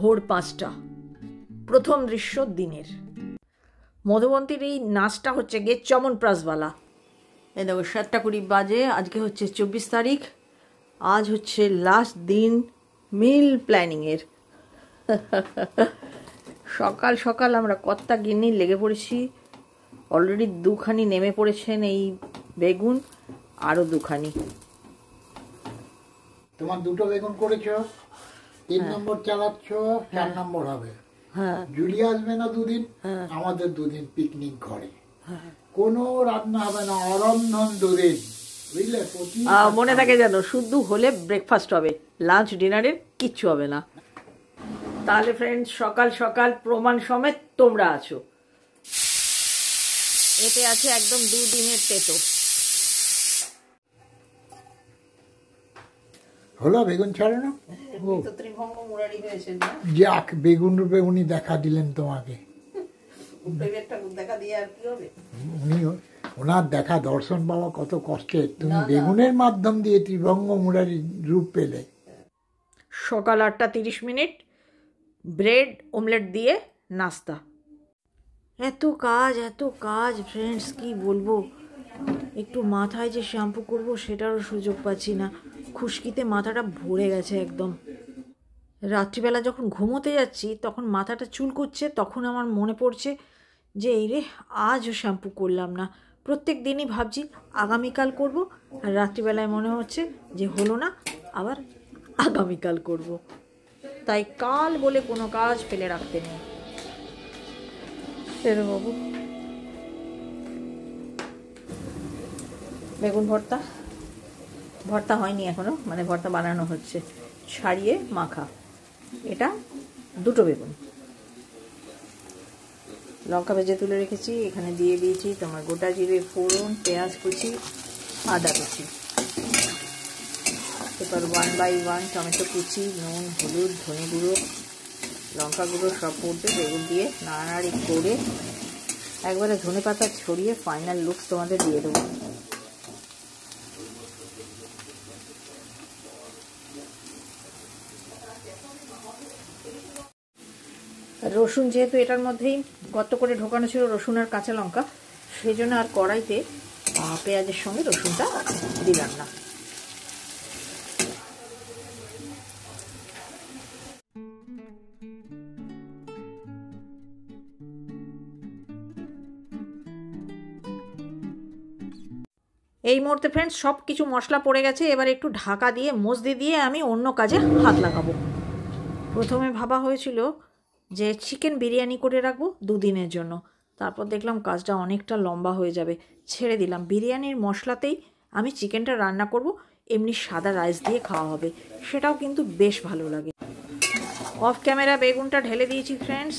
ভোর 5টা, প্রথম দৃশ্য দিনের। মধুবন্তীর এই নাচটা হচ্ছে গিয়ে চমনপ্রাসওয়ালা। এই দেখো 7:20 বাজে, আজকে হচ্ছে 24 তারিখ। আজ হচ্ছে লাস্ট দিন মিল প্ল্যানিংয়ের। সকাল সকাল আমরা কর্তা গিন্নি লেগে পড়েছি। অলরেডি 2খানি নেমে পড়েছেন এই বেগুন, আরও 2খানি। তোমার 2টো বেগুন করেছো, 3 নম্বর চালাচ্ছ, 4 নম্বর হবে। হ্যাঁ, জুলি আসবে না 2 দিন, আমাদের 2 দিন পিকনিক ঘরে, কোনো রান্না হবে না, অরন্ধন 2 দিন, বুঝলে? মনে থাকে যেন শুধু হলে ব্রেকফাস্ট হবে, লাঞ্চ ডিনারের কিচ্ছু হবে না। তাহলে ফ্রেন্ডস, সকাল সকাল প্রমাণ সমেত তোমরা আছো। এতে আছে একদম 2 দিনের তেতো। হলো বেগুন ছাড়ানো? ত্রিভঙ্গ মুরারি হয়েছে। যাক, বেগুনি দেখা দিলেন তোমাকে। দেখা দিয়ে আর কি হবে? উনি ওনার দেখা দর্শন পাওয়া কত কষ্টের, তুমি বেগুনের মাধ্যম দিয়ে ত্রিভঙ্গ মুরারি রূপ পেলে। সকাল 8:30, ব্রেড অমলেট দিয়ে নাস্তা। এত কাজ ফ্রেন্ডস, কি বলবো। একটু মাথায় যে শ্যাম্পু করব সেটারও সুযোগ পাচ্ছি না, খুশকিতে মাথাটা ভরে গেছে একদম। রাত্রিবেলা যখন ঘুমোতে যাচ্ছি তখন মাথাটা চুলকুচ্ছে, তখন আমার মনে পড়ছে যে এই রে, আজও শ্যাম্পু করলাম না। প্রত্যেক দিনই ভাবছি আগামীকাল করব, আর রাত্রিবেলায় মনে হচ্ছে যে হলো না, আবার আগামীকাল করব। তাই কাল বলে কোনো কাজ ফেলে রাখতে নেই। বাবু, বেগুন ভর্তা হয়নি এখনো, মানে ভর্তা বানানো হচ্ছে। ছাড়িয়ে মাখা, এটা 2টো বেগুন। লঙ্কা ভেজে তুলে রেখেছি, এখানে দিয়ে দিয়েছি তোমার গোটা জিরে ফোড়ন, পেঁয়াজ কুচি, আদা কুচি, এরপর 1 by 1 টমেটো কুচি, নুন, হলুদ, ধনে গুঁড়ো, লঙ্কা গুঁড়ো সব পড়বে। বেগুন দিয়ে নাড়ানাড়ি করে একবারে ধনে পাতা ছড়িয়ে ফাইনাল লুকস তোমাদের দিয়ে দেবো। রসুন যেহেতু এটার মধ্যেই গর্ত করে ঢোকানো ছিল, রসুন আর কাঁচা লঙ্কা, সেই জন্য আর কড়াইতে পেঁয়াজের সঙ্গে রসুনটা দিলাম না। এই মুহূর্তে ফ্রেন্ডস সব কিছু মশলা পড়ে গেছে। এবার একটু ঢাকা দিয়ে মজদি দিয়ে আমি অন্য কাজে হাত লাগাবো। প্রথমে ভাবা হয়েছিল যে চিকেন বিরিয়ানি করে রাখবো 2 দিনের জন্য, তারপর দেখলাম কাজটা অনেকটা লম্বা হয়ে যাবে, ছেড়ে দিলাম। বিরিয়ানির মশলাতেই আমি চিকেনটা রান্না করব, এমনি সাদা রাইস দিয়ে খাওয়া হবে, সেটাও কিন্তু বেশ ভালো লাগে। অফ ক্যামেরা বেগুনটা ঢেলে দিয়েছি ফ্রেন্ডস।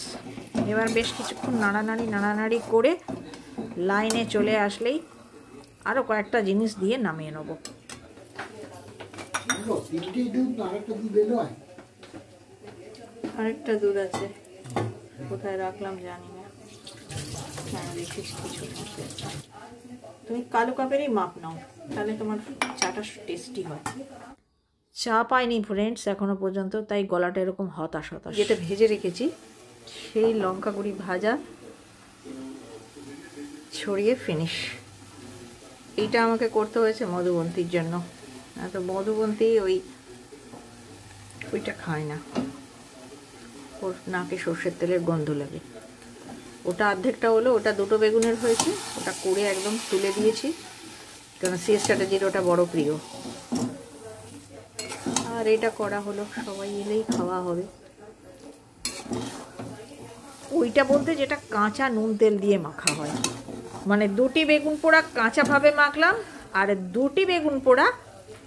এবার বেশ কিছুক্ষণ নাড়ানাড়ি করে লাইনে চলে আসলেই আরও কয়েকটা জিনিস দিয়ে নামিয়ে নেব। আরেকটা দুধ আছে, কোথায় রাখলাম জানি না। হ্যাঁ, রেখেছি কিছু। তুমি কালো কাপেরই মাপ নাও, তাহলে তোমার চাটা টেস্টি হয়। চা পাইনি ফ্রেন্ডস এখনো পর্যন্ত, তাই গলাটা এরকম হতাশ। যেটা ভেজে রেখেছি সেই লঙ্কা গুঁড়ি ভাজা ছড়িয়ে ফিনিশ। এইটা আমাকে করতে হয়েছে মধুবন্তীর জন্য, তো মধুবন্তী ওইটা খায় না, ওর নাকে সর্ষের তেলের গন্ধ লাগে। ওটা অর্ধেকটা হলো, ওটা 2টো বেগুনের হয়েছে, ওটা করে একদম তুলে দিয়েছি, কারণ সি স্ট্র্যাটেজির ওটা বড় প্রিয়। আর এটা করা হলো, সবাই এলেই খাওয়া হবে। ওইটা বলতে যেটা কাঁচা নুন তেল দিয়ে মাখা হয়, মানে 2টি বেগুন পোড়া কাঁচাভাবে মাখলাম আর 2টি বেগুন পোড়া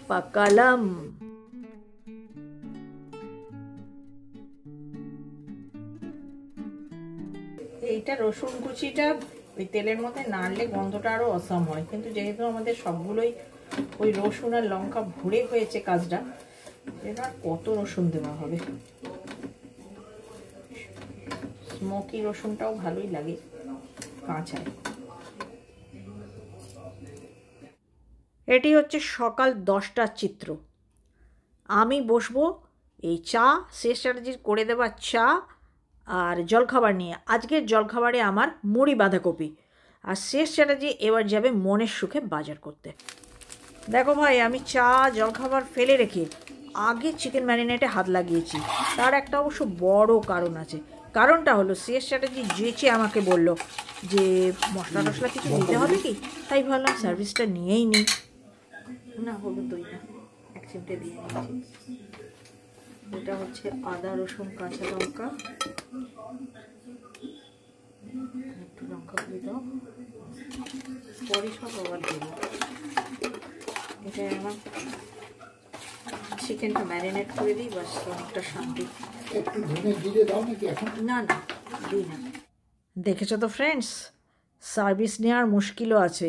পাকালাম। এইটা রসুন কুচিটা ওই তেলের মধ্যে নাড়লে গন্ধটা আরও অসাম হয়, কিন্তু যেহেতু আমাদের সবগুলোই ওই রসুন আর লঙ্কা ভরে হয়েছে কাজটা, এটা কত রসুন দেওয়া হবে। স্মোকি রসুনটাও ভালোই লাগে কাঁচায়। এটি হচ্ছে সকাল 10টার চিত্র। আমি বসবো এই চা সি স্ট্র্যাটেজির করে দেওয়া চা আর জলখাবার নিয়ে। আজকের জলখাবারে আমার মুড়ি বাঁধাকপি, আর সি স্ট্র্যাটেজি এবার যাবে মনের সুখে বাজার করতে। দেখো ভাই, আমি চা জলখাবার ফেলে রেখে আগে চিকেন ম্যারিনেটে হাত লাগিয়েছি। তার একটা অবশ্য বড় কারণ আছে। কারণটা হলো সি স্ট্র্যাটেজি যেচে আমাকে বলল যে মশলা টশলা কিছু দিতে হবে কি, তাই ভাবলাম সার্ভিসটা নিয়েই নিই। না হলো দই না, এক চিমটে দিয়ে নিয়েছি। এটা হচ্ছে আদা রসুন কাঁচা লঙ্কা, একটু লঙ্কা দিয়ে দাও, পরে সব আবার দেবো। এটা আমার চিকেনটা ম্যারিনেট করে দিই, বাস অনেকটা শান্তি। একটু ধনে জিরে দাও নাকি এখন? না না, দিই না। দেখেছো তো ফ্রেন্ডস, সার্ভিস নেওয়ার মুশকিলও আছে।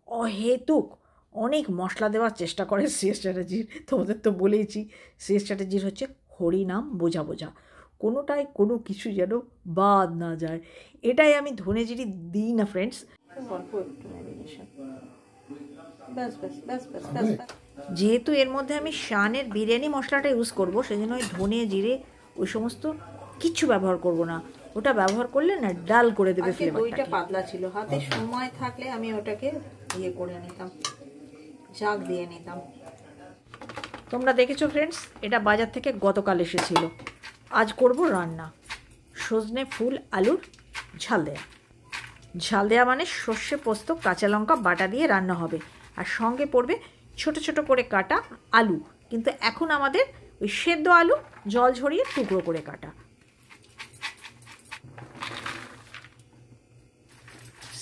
অহেতুক অনেক মশলা দেওয়ার চেষ্টা করে সি স্ট্র্যাটেজির। তোমাদের তো বলেইছি, সি স্ট্র্যাটেজির হচ্ছে হরিনাম বোঝা বোঝা, কোনোটাই কোনো কিছু যেন বাদ না যায়। এটাই আমি ধনে জিরে দিই না ফ্রেন্ডস। অল্প একটু ম্যারিনেশন, ব্যাস ব্যাস ব্যাস ব্যাস ব্যাস। যেহেতু এর মধ্যে আমি শানের বিরিয়ানি মশলাটা ইউজ করবো, সেই জন্য ওই ধনে জিরে ওই সমস্ত কিচ্ছু ব্যবহার করব না। ওটা ব্যবহার করলে না ডাল করে দেবে ফ্লেভারটা। দইটা পাতলা ছিল, হাতে সময় থাকলে আমি ওটাকে ইয়ে করে নিতাম, জাগ দিয়ে নিতাম। তোমরা দেখেছো ফ্রেন্ডস, এটা বাজার থেকে গতকাল এসেছিল। আজ করব রান্না সজনে ফুল আলুর ঝাল দেয়া। ঝাল দেয়া মানে সর্ষে পোস্ত কাঁচা লঙ্কা বাটা দিয়ে রান্না হবে, আর সঙ্গে পড়বে ছোট ছোট করে কাটা আলু, কিন্তু এখন আমাদের ওই সেদ্ধ আলু জল ঝরিয়ে টুকরো করে কাটা।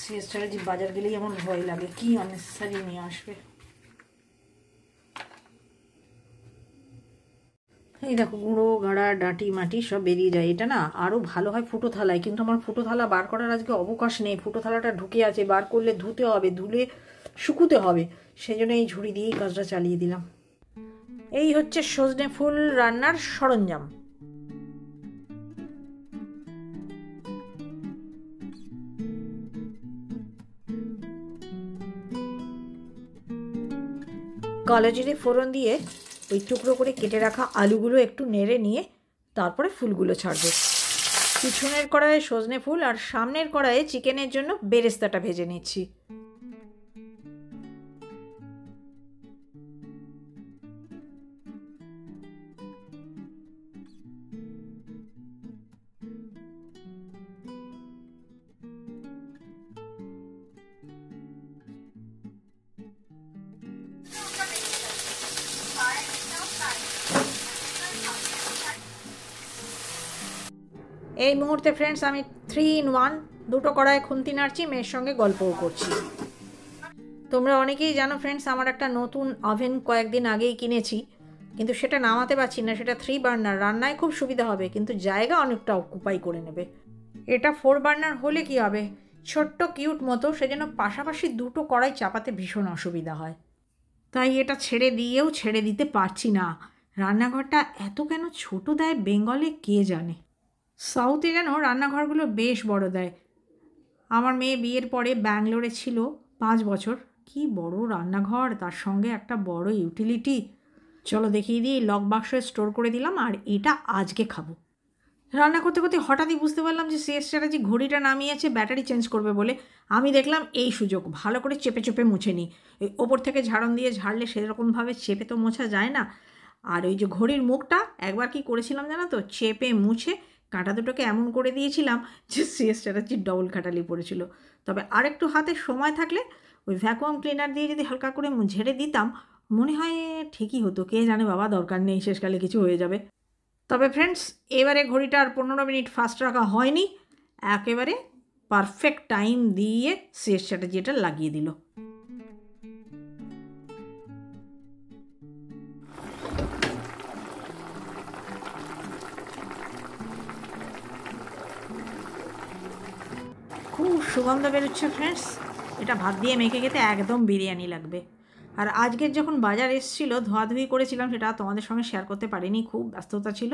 সি স্ট্র্যাটেজি বাজার গেলেই আমার ভয় লাগে, কি আননেসেসারি নিয়ে আসবে। এই দেখো, গুঁড়ো গাড়া ডাঁটি মাটি সব বেরিয়ে যায়। এটা না আরও ভালো হয় ফুটো থালায়, কিন্তু আমার ফুটো থালা বার করার আজকে অবকাশ নেই। ফুটো থালাটা ঢুকে আছে, বার করলে ধুতে হবে, ধুলে শুকুতে হবে, সেই জন্য এই ঝুড়ি দিয়েই কাজটা চালিয়ে দিলাম। এই হচ্ছে সজনে ফুল রান্নার সরঞ্জাম। কালো জিরে ফোড়ন দিয়ে ওই টুকরো করে কেটে রাখা আলুগুলো একটু নেড়ে নিয়ে তারপরে ফুলগুলো ছাড়বে। পিছনের কড়াইয়ে সজনে ফুল আর সামনের কড়াইয়ে চিকেনের জন্য বেরেস্তাটা ভেজে নিচ্ছি। এই মুহূর্তে ফ্রেন্ডস আমি 3 in 1 দুটো কড়াই খুন্তি নাড়ছি, মেয়ের সঙ্গে গল্পও করছি। তোমরা অনেকেই জানো ফ্রেন্ডস, আমার একটা নতুন ওভেন কয়েকদিন আগেই কিনেছি, কিন্তু সেটা নামাতে পারছি না। সেটা 3 বার্নার, রান্নায় খুব সুবিধা হবে, কিন্তু জায়গা অনেকটা অকুপাই করে নেবে। এটা 4 বার্নার হলে কি হবে, ছোট্ট কিউট মতো, সেজন্য পাশাপাশি দুটো কড়াই চাপাতে ভীষণ অসুবিধা হয়। তাই এটা ছেড়ে দিয়েও ছেড়ে দিতে পারছি না। রান্নাঘরটা এত কেন ছোট দেয় বেঙ্গলে কে জানে। সাউথে যেন রান্নাঘরগুলো বেশ বড় দেয়। আমার মেয়ে বিয়ের পরে ব্যাঙ্গালোরে ছিল 5 বছর, কি বড় রান্নাঘর, তার সঙ্গে একটা বড় ইউটিলিটি। চলো দেখিয়ে দিই, লক বাক্সে স্টোর করে দিলাম, আর এটা আজকে খাবো। রান্না করতে করতে হঠাৎই বুঝতে পারলাম যে সি স্ট্র্যাটেজি ঘড়িটা নামিয়েছে ব্যাটারি চেঞ্জ করবে বলে। আমি দেখলাম এই সুযোগ, ভালো করে চেপে চেপে মুছে নিই। ওই ওপর থেকে ঝাড়ন দিয়ে ঝাড়লে সেরকমভাবে চেপে তো মোছা যায় না। আর ওই যে ঘড়ির মুখটা একবার কি করেছিলাম জানো তো, চেপে মুছে কাঁটা দুটোকে এমন করে দিয়েছিলাম যে সি স্ট্র্যাটেজির ডবল খাটালি পড়েছিল। তবে আরেকটু হাতে সময় থাকলে ওই ভ্যাকুয়াম ক্লিনার দিয়ে যদি হালকা করে ঝেড়ে দিতাম, মনে হয় ঠিকই হতো। কে জানে বাবা, দরকার নেই, শেষকালে কিছু হয়ে যাবে। তবে ফ্রেন্ডস, এবারে ঘড়িটা আর 15 মিনিট ফাস্ট রাখা হয়নি, একেবারে পারফেক্ট টাইম দিয়ে সি স্ট্র্যাটেজি এটা লাগিয়ে দিল। খুব সুগন্ধ বেরোচ্ছে ফ্রেন্ডস। এটা ভাত দিয়ে মেখে খেতে একদম বিরিয়ানি লাগবে। আর আজকের যখন বাজার এসেছিল, ধোয়াধুয়ি করেছিলাম, সেটা তোমাদের সঙ্গে শেয়ার করতে পারিনি, খুব ব্যস্ততা ছিল।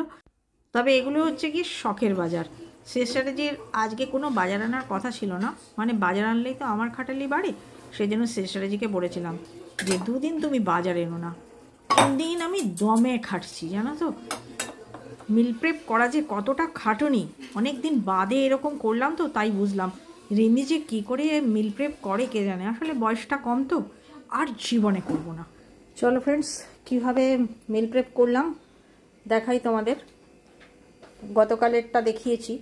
তবে এগুলো হচ্ছে কি শখের বাজার। সি স্ট্র্যাটেজির আজকে কোনো বাজার আনার কথা ছিল না, মানে বাজার আনলেই তো আমার খাটালি বাড়ে। সেই জন্য সি স্ট্র্যাটেজিকে বলেছিলাম যে 2 দিন তুমি বাজার এনো না। 3 দিন আমি দমে খাটছি জানো তো। মিল প্রেপ করা যে কতটা খাটুনি, অনেক দিন বাদে এরকম করলাম তো তাই বুঝলাম। রিমি যে কী করে মিল প্রেপ করে কে জানে, আসলে বয়সটা কম তো, আর জীবনে করব না। চলো ফ্রেন্ডস, কীভাবে মিল প্রেপ করলাম দেখাই তোমাদের। গতকালেরটা দেখিয়েছি,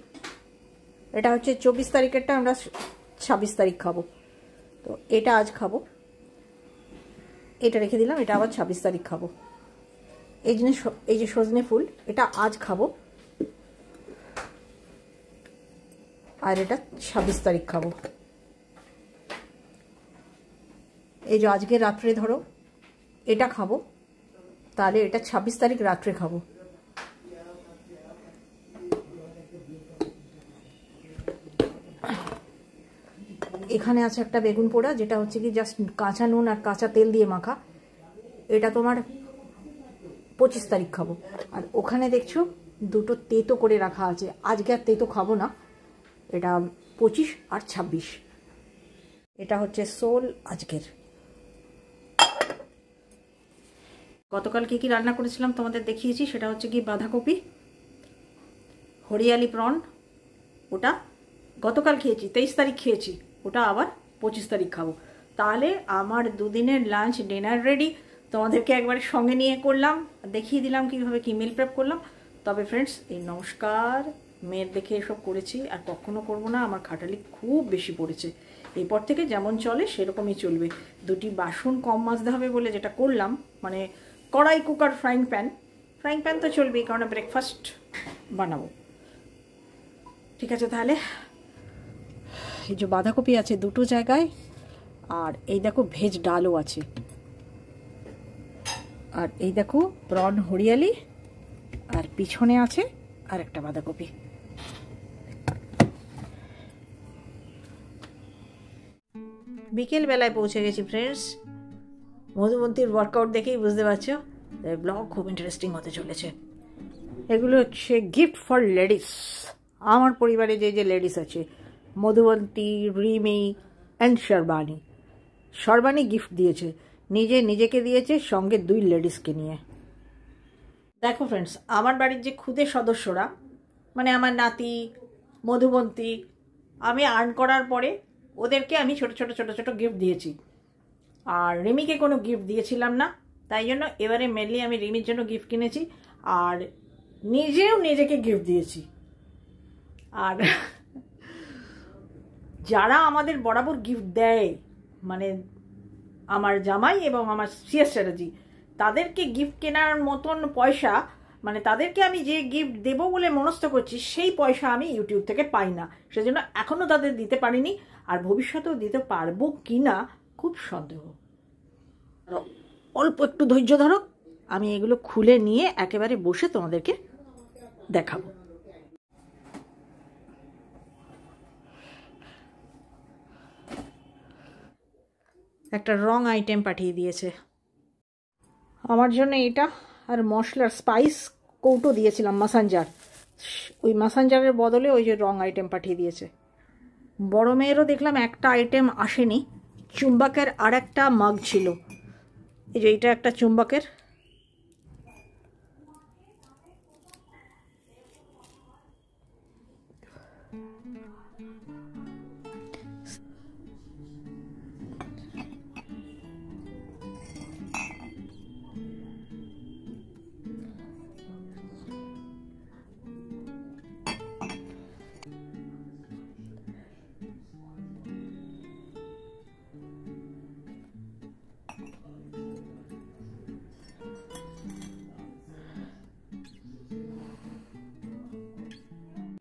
এটা হচ্ছে 24 তারিখেরটা, আমরা 26 তারিখ খাবো, তো এটা আজ খাবো। এটা রেখে দিলাম, এটা আবার 26 তারিখ খাবো। এই যে সজনে ফুল, এটা আজ খাবো, আর এটা 26 তারিখ খাবো। এই যে আজকে রাত্রে ধরো এটা খাবো, তাহলে এটা 26 তারিখ রাত্রে খাবো। এখানে আছে একটা বেগুন পোড়া, যেটা হচ্ছে কি জাস্ট কাঁচা নুন আর কাঁচা তেল দিয়ে মাখা, এটা তোমার 25 তারিখ খাবো। আর ওখানে দেখছো দুটো তেতো করে রাখা আছে, আজকে আর তেতো খাবো না, এটা 25 আর 26। এটা হচ্ছে সোল আজকের। গতকাল কী কী রান্না করেছিলাম তোমাদের দেখিয়েছি, সেটা হচ্ছে কি বাঁধাকপি, হরিয়ালি প্রন, ওটা গতকাল খেয়েছি, 23 তারিখ খেয়েছি, ওটা আবার 25 তারিখ খাবো। তাহলে আমার দুদিনের লাঞ্চ ডিনার রেডি। তোমাদেরকে একবারে সঙ্গে নিয়ে করলাম, দেখিয়ে দিলাম কীভাবে কি মিল প্রেপ করলাম। তবে ফ্রেন্ডস, এই নমস্কার, মেয়ের দেখে এসব করেছি, আর কখনো করবো না, আমার খাটালি খুব বেশি পড়েছে। এরপর থেকে যেমন চলে সেরকমই চলবে। দুটি বাসন কম মাজতে হবে বলে যেটা করলাম, মানে কড়াই, কুকার, ফ্রাইং প্যান তো চলবেই, কারণ ব্রেকফাস্ট বানাবো। ঠিক আছে, তাহলে এই যে বাঁধাকপি আছে দুটো জায়গায়, আর এই দেখো ভেজ ডালও আছে, আর এই দেখো প্রন হরিয়ালি, আর পিছনে আছে আর একটা বাঁধাকপি। বিকেল বেলায় পৌঁছে গেছি ফ্রেন্ডস। মধুবন্তীর ওয়ার্কআউট দেখেই বুঝতে পারছো ব্লগ খুব ইন্টারেস্টিং হতে চলেছে। এগুলো হচ্ছে গিফট ফর লেডিস। আমার পরিবারে যে যে লেডিস আছে, মধুবন্তী, রিমি অ্যান্ড সর্বাণী গিফট দিয়েছে, নিজেকে দিয়েছে, সঙ্গে 2 লেডিসকে নিয়ে। দেখো ফ্রেন্ডস, আমার বাড়ির যে খুদে সদস্যরা, মানে আমার নাতি, মধুবন্তী, আমি আর্ন করার পরে ওদেরকে আমি ছোট ছোট গিফট দিয়েছি, আর রিমিকে কোনো গিফট দিয়েছিলাম না। তাই জন্য এবারে মেনলি আমি রিমির জন্য গিফট কিনেছি, আর নিজেকে গিফট দিয়েছি। আর যারা আমাদের বরাবর গিফট দেয়, মানে আমার জামাই এবং আমার সিএস চ্যাটার্জি, তাদেরকে গিফট কেনার মতন পয়সা, মানে তাদেরকে আমি যে গিফট দেবো বলে মনস্থ করছি, সেই পয়সা আমি ইউটিউব থেকে পাই না। সেজন্য এখনও তাদের দিতে পারিনি, আর ভবিষ্যতেও দিতে পারবো কি না খুব সন্দেহ। অল্প একটু ধৈর্য ধরো, আমি এগুলো খুলে নিয়ে একেবারে বসে তোমাদেরকে দেখাবো। একটা রং আইটেম পাঠিয়ে দিয়েছে আমার জন্য, এটা আর মশলার স্পাইস কৌটো দিয়েছিলাম, মাসাঞ্জার, ওই মাসাঞ্জারের বদলে ওই যে রং আইটেম পাঠিয়ে দিয়েছে। বড় মেয়েরও দেখলাম একটা আইটেম আসেনি, চুম্বকের আর একটা মাগ ছিল, এই যে এইটা একটা চুম্বকের।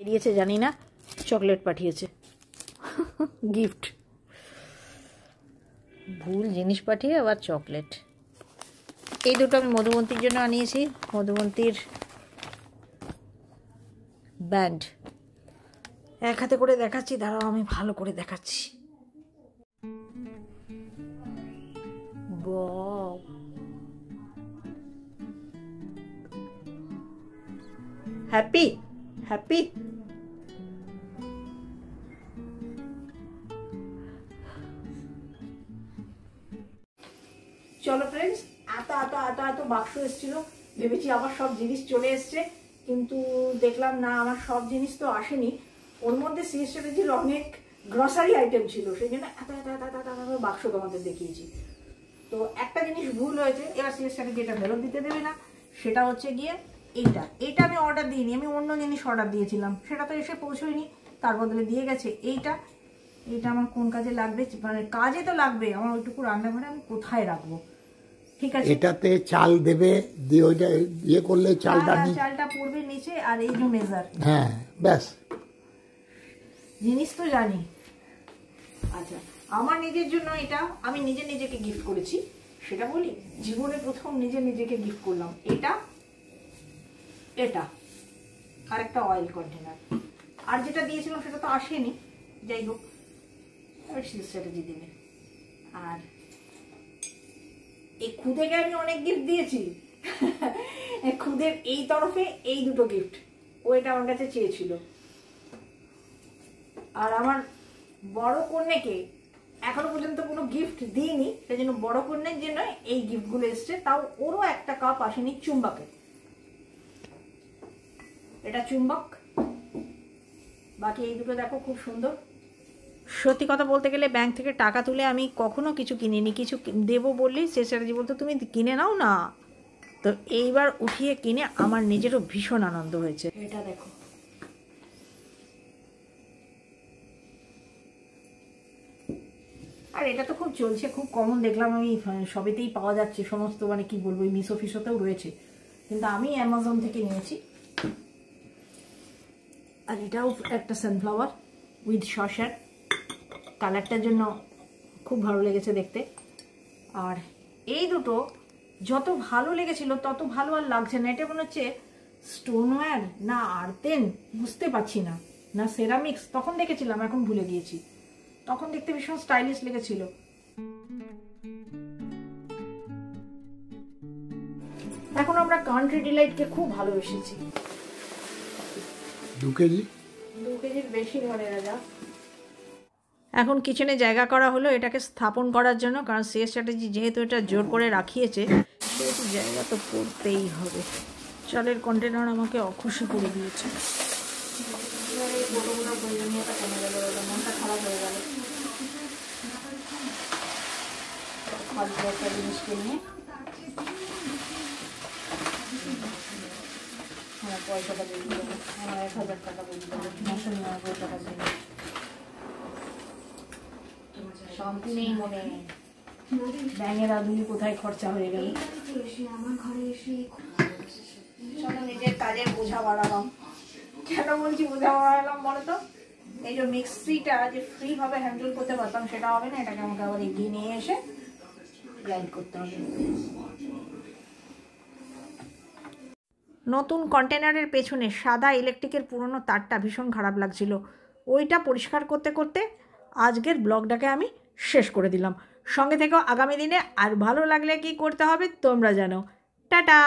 দিয়েছে জানি না, চকলেট পাঠিয়েছে গিফট, ভুল জিনিস পাঠিয়ে আবার চকলেট। এই দুটো আমি মধুবন্তীর জন্য আনিয়েছি, মধুবন্তীর ব্যান্ড। এক হাতে করে দেখাচ্ছি, দাঁড়াও আমি ভালো করে দেখাচ্ছি। Happy happy. চলো ফ্রেন্ডস, এত বাক্স এসেছিল, ভেবেছি আবার সব জিনিস চলে এসছে, কিন্তু দেখলাম না, আমার সব জিনিস তো আসেনি। ওর মধ্যে সি স্ট্র্যাটেজির অনেক গ্রসারি আইটেম ছিল, সেই জন্য এত এত এত এত এত বাক্স তোমাদের দেখিয়েছি। তো একটা জিনিস ভুল হয়েছে, এবার সি স্ট্র্যাটেজি এটা ফেরত দিতে দেবে না। সেটা হচ্ছে গিয়ে এটা আমি অর্ডার দিইনি, আমি অন্য জিনিস অর্ডার দিয়েছিলাম, সেটা তো এসে পৌঁছয়নি, তার বদলে দিয়ে গেছে এইটা আমার কোন কাজে লাগবে, মানে কাজে তো লাগবে, আমার ওইটুকু রান্নাঘরে আমি কোথায় রাখবো? ঠিক আছে, এটাতে চাল দেবে, দিয়ে ওইটা ইয়ে করলে চালটা চালটা পড়বে নিচে, আর এই যে মেজার, হ্যাঁ ব্যাস, জিনিস তো জানি। আচ্ছা, আমার নিজের জন্য এটা আমি নিজেকে গিফট করেছি, সেটা বলি। জীবনে প্রথম নিজেকে গিফট করলাম এটা আর একটা অয়েল কন্টেনার। আর যেটা দিয়েছিলাম সেটা তো আসেনি, যাই হোক স্ট্র্যাটেজি দেবে। আর এই খুদেকে আমি অনেক গিফট দিয়েছি। খুদের এই তরফে এই দুটো গিফট ও এটা আমার কাছে চেয়েছিল। আর আমার বড় কন্যাকে এখনো পর্যন্ত কোনো গিফট দিইনি, সেই জন্য বড় কন্যার জন্য এই গিফটগুলো এসছে। তাও ওরও একটা কাপ আসেনি চুম্বকে, এটা চুম্বক। বাকি এই দুটো দেখো খুব সুন্দর। সত্যি কথা বলতে গেলে ব্যাংক থেকে টাকা তুলে আমি কখনো কিছু কিনিনি, কিছু দেবো বললেই সে স্ট্র্যাটেজি বলতো তুমি কিনে নাও না। তো এইবার উঠিয়ে কিনে আমার নিজেরও ভীষণ আনন্দ হয়েছে। এটা দেখো, আর এটা তো খুব চলছে, খুব কমন দেখলাম আমি, সবেতেই পাওয়া যাচ্ছে সমস্ত, মানে কি বলবো, মিশো ফিশোতেও রয়েছে, কিন্তু আমি অ্যামাজন থেকে নিয়েছি। আর এটাও একটা সানফ্লাওয়ার উইথ শসার, কালারটার জন্য খুব ভালো লেগেছে দেখতে। আর এই দুটো যত ভালো লেগেছিল তত ভালো আর লাগছে না। এটা মনে হচ্ছে স্টোনওয়্যার না আর্তেন, বুঝতে পারছি না, না সেরামিক্স, তখন দেখেছিলাম এখন ভুলে গিয়েছি। তখন দেখতে ভীষণ স্টাইলিশ লেগেছিল। এখন আমরা কান্ট্রি ডিলাইটকে খুব ভালোবেসেছি। 2 কেজি 2 কেজির বেশি ধরে রাজা। এখন কিচেনে জায়গা করা হলো এটাকে স্থাপন করার জন্য, কারণ সি স্ট্র্যাটেজি যেহেতু এটা জোর করে রাখিয়েছে সেহেতু জায়গা তো করতেই হবে। চালের কন্টেনার আমাকে অখুশি করে দিয়েছে। প্রয়োজনীয়তা কমে গেল, মনটা খারাপ হয়ে গেল ফালতু একটা জিনিসকে নিয়ে। আমার পয়সাটা বেরিয়ে যাবে, আমার 1000 টাকা বেরিয়ে যাবে, 999 টাকা দিয়ে শান্তি নেই মনে। ব্যাঙের আদুলি কোথায় খরচা হয়ে গেল। চলো নিজের কাজের বোঝা বাড়ালাম। কেন বলছি বোঝা বাড়ালাম বলো তো? এই যে মিক্সিটা যে ফ্রি ভাবে হ্যান্ডেল করতে পারতাম সেটা হবে না, এটাকে আমাকে আবার এগিয়ে নিয়ে এসে গ্রাইন্ড করতে হবে। নতুন কন্টেনারের পেছনে সাদা ইলেকট্রিকের পুরনো তারটা ভীষণ খারাপ লাগছিল, ওইটা পরিষ্কার করতে করতে আজকের ব্লগটাকে আমি শেষ করে দিলাম। সঙ্গে থেকেও আগামী দিনে, আর ভালো লাগলে কি করতে হবে তোমরা জানো। টাটা।